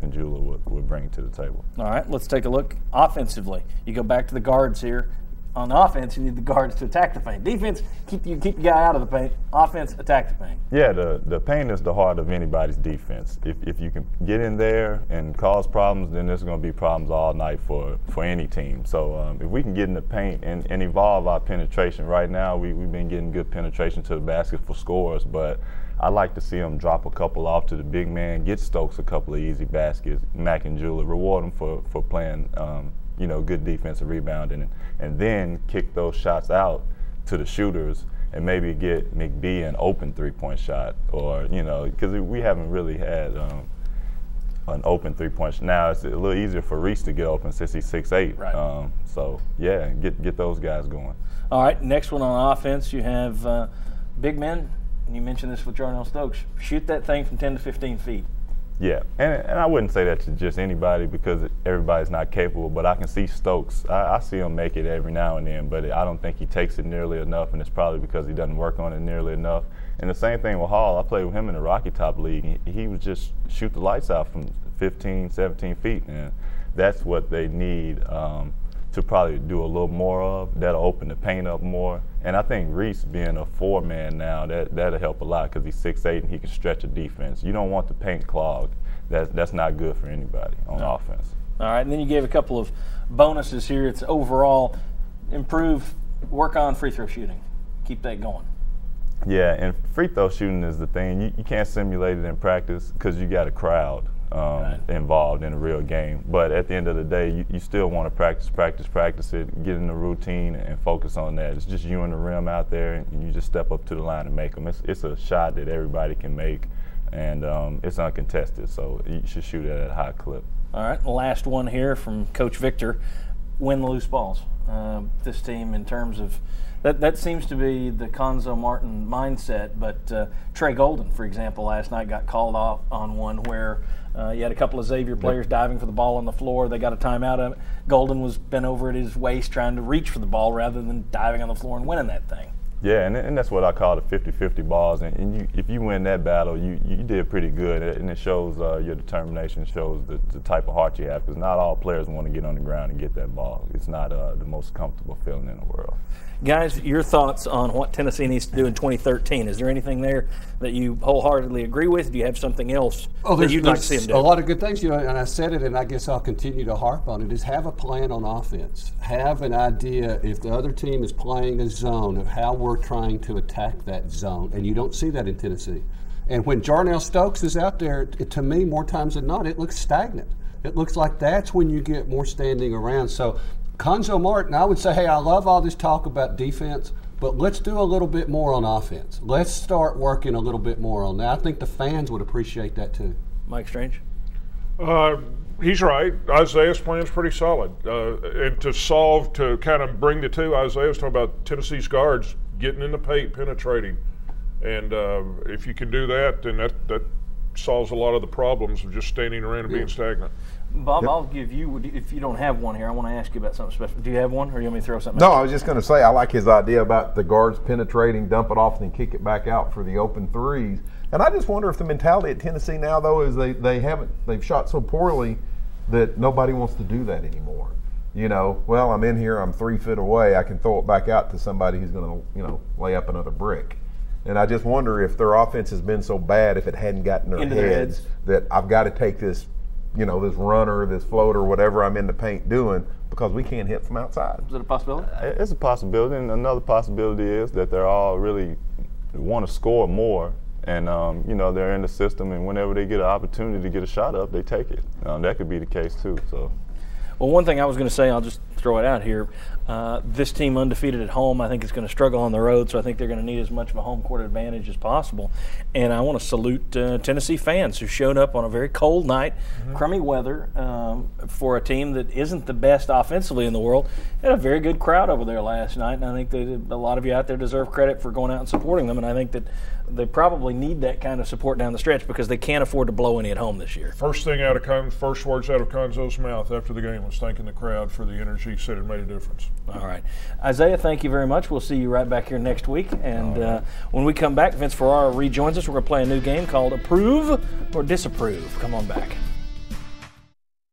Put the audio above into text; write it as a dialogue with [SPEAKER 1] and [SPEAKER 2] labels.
[SPEAKER 1] Jula would bring to the table.
[SPEAKER 2] All right, let's take a look offensively. You go back to the guards here. On offense, you need the guards to attack the paint. Defense, keep the guy out of the paint. Offense, attack the paint.
[SPEAKER 1] Yeah, the paint is the heart of anybody's defense. If you can get in there and cause problems, then there's going to be problems all night for any team. So if we can get in the paint and evolve our penetration, right now we've been getting good penetration to the basket for scores, but I like to see them drop a couple off to the big man, get Stokes a couple of easy baskets, Mack and Jula, reward them for playing good defensive rebounding, and then kick those shots out to the shooters and maybe get McBee an open three-point shot, or because we haven't really had an open three-point shot. Now it's a little easier for Reese to get open since he's 6'8".
[SPEAKER 2] Right.
[SPEAKER 1] So yeah, get those guys going.
[SPEAKER 2] All right, next one on offense, you have big men, and you mentioned this with Jarnell Stokes. Shoot that thing from 10 to 15 feet.
[SPEAKER 1] Yeah, and I wouldn't say that to just anybody because everybody's not capable, but I can see Stokes. I see him make it every now and then, but I don't think he takes it nearly enough, and it's probably because he doesn't work on it nearly enough. And the same thing with Hall. I played with him in the Rocky Top League, and he would just shoot the lights out from 15, 17 feet, and that's what they need to probably do a little more of. That'll open the paint up more. And I think Reese being a 4-man now, that'll help a lot because he's 6'8" and he can stretch a defense. You don't want the paint clogged. That's not good for anybody on offense.
[SPEAKER 2] All right, and then you gave a couple of bonuses here. It's overall work on free throw shooting. Keep that going.
[SPEAKER 1] Yeah, and free throw shooting is the thing. You can't simulate it in practice because you got a crowd involved in a real game. But at the end of the day, you still want to practice it, get in the routine and focus on that. It's just you and the rim out there, and you just step up to the line and make them. It's a shot that everybody can make, and it's uncontested, so you should shoot it at a high clip.
[SPEAKER 2] All right, last one here from Coach Victor. Win the loose balls. This team, in terms of that seems to be the Cuonzo Martin mindset, but Trey Golden, for example, last night got called off on one where you had a couple of Xavier players diving for the ball on the floor. They got a timeout of it. Golden was bent over at his waist trying to reach for the ball rather than diving on the floor and winning that thing.
[SPEAKER 1] Yeah, and that's what I call the 50-50 balls. And if you win that battle, you did pretty good, and it shows your determination, shows the type of heart you have, because not all players want to get on the ground and get that ball. It's not the most comfortable feeling in the world.
[SPEAKER 2] Guys, your thoughts on what Tennessee needs to do in 2013. Is there anything there that you wholeheartedly agree with? Do you have something else that you'd like to see them do?
[SPEAKER 3] A lot of good things, and I said it, and I guess I'll continue to harp on it, is have a plan on offense. Have an idea if the other team is playing a zone of how we're trying to attack that zone, and you don't see that in Tennessee. And when Jarnell Stokes is out there, to me, more times than not, it looks stagnant. It looks like that's when you get more standing around. So Cuonzo Martin, I would say, hey, I love all this talk about defense, but let's do a little bit more on offense. Let's start working a little bit more on that. I think the fans would appreciate that too.
[SPEAKER 2] Mike Strange?
[SPEAKER 4] He's right. Isaiah's plan's pretty solid. And to kind of bring the two, Isaiah was talking about Tennessee's guards getting in the paint, penetrating. And if you can do that, then that solves a lot of the problems of just standing around and being stagnant.
[SPEAKER 2] Bob, I'll give you, if you don't have one here, I want to ask you about something special. Do you have one, or do you want me to throw something
[SPEAKER 5] No,
[SPEAKER 2] else?
[SPEAKER 5] I was just going to say I like his idea about the guards penetrating, dump it off, and then kick it back out for the open threes. And I just wonder if the mentality at Tennessee now, though, is they've shot so poorly that nobody wants to do that anymore. Well, I'm in here, I'm 3 feet away, I can throw it back out to somebody who's going to, lay up another brick. And I just wonder if their offense has been so bad, if it hadn't gotten their heads that I've got to take this, this runner, this floater, whatever I'm in the paint doing, because we can't hit from outside.
[SPEAKER 2] Is it a possibility?
[SPEAKER 1] It's a possibility, and another possibility is that they're all really want to score more, and they're in the system, and whenever they get an opportunity to get a shot up, they take it. That could be the case too. So.
[SPEAKER 2] Well, one thing I was going to say, I'll just throw it out here. This team undefeated at home, I think is going to struggle on the road, so I think they're going to need as much of a home court advantage as possible. And I want to salute Tennessee fans who showed up on a very cold night, crummy weather, for a team that isn't the best offensively in the world. Had a very good crowd over there last night, and I think that a lot of you out there deserve credit for going out and supporting them, and I think that they probably need that kind of support down the stretch because they can't afford to blow any at home this year.
[SPEAKER 4] First words out of Cuonzo's mouth after the game was thanking the crowd for the energy. He said it made a difference.
[SPEAKER 2] All right. Isaiah, thank you very much. We'll see you right back here next week. And when we come back, Vince Ferrara rejoins us. We're going to play a new game called Approve or Disapprove. Come on back.